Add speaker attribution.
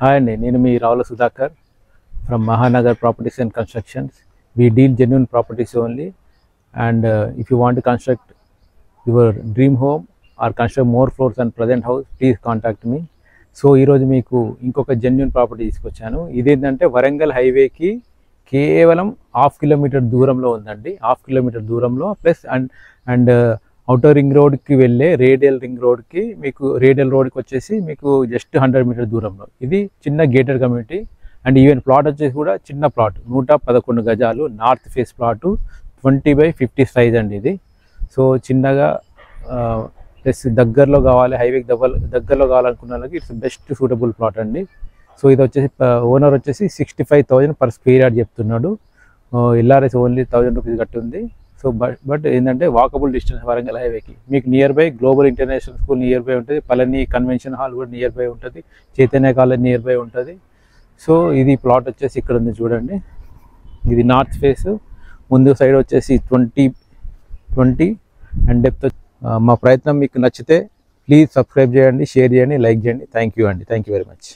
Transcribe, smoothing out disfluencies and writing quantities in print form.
Speaker 1: Hi అండి, నేను మీ Ravula Sudhakar from Mahanagar properties and constructions. We deal genuine properties only, and if you want to construct your dream home or construct more floors than present house, please contact me. So ఈరోజు మీకు ఇంకొక genuine property తీసుకొచ్చాను. ఇదేంటంటే వరంగల్ హైవేకి కేవలం 1/2 kilometre దూరంలో ఉందండి. 1/2 kilometre దూరంలో ప్లస్ అండ్ అవుటర్ రింగ్ రోడ్కి వెళ్ళే రేడియల్ రింగ్ రోడ్కి రోడ్కి వచ్చేసి మీకు జస్ట్ 100 మీటర్ దూరంలో. ఇది చిన్న gated community and even plot వచ్చేసి కూడా చిన్న ప్లాట్, 111 గజాలు, నార్త్ ఫేస్ ప్లాటు, 20/50 సైజ్ అండి ఇది. సో చిన్నగా ప్లస్ దగ్గరలో కావాలి, హైవేకి దగ్గరలో కావాలనుకున్న వాళ్ళకి ఇట్స్ బెస్ట్ సూటబుల్ ప్లాట్ అండి. సో ఇది వచ్చేసి ఓనర్ వచ్చేసి 65,000 పర్ స్క్వేర్ యార్డ్ చెప్తున్నాడు. ఎల్ఆర్ఎస్ ఓన్లీ 1000 రూపీస్ కట్టుంది. సో బట్ ఏంటంటే వాకబుల్ డిస్టెన్స్ వరంగల్ హైవేకి. మీకు nearby global international school nearby ఉంటుంది, పళని కన్వెన్షన్ హాల్ కూడా నియర్ బై ఉంటుంది, చైతన్య కాలేజ్ నియర్ బై ఉంటుంది. సో ఇది ప్లాట్ వచ్చేసి ఇక్కడ ఉంది చూడండి. ఇది నార్త్ ఫేస్, ముందు సైడ్ వచ్చేసి 20 అండ్ డెప్త్. మా ప్రయత్నం మీకు నచ్చితే ప్లీజ్ సబ్స్క్రైబ్ చేయండి, షేర్ చేయండి, లైక్ చేయండి. థ్యాంక్ యూ అండి, థ్యాంక్ యూ వెరీ మచ్.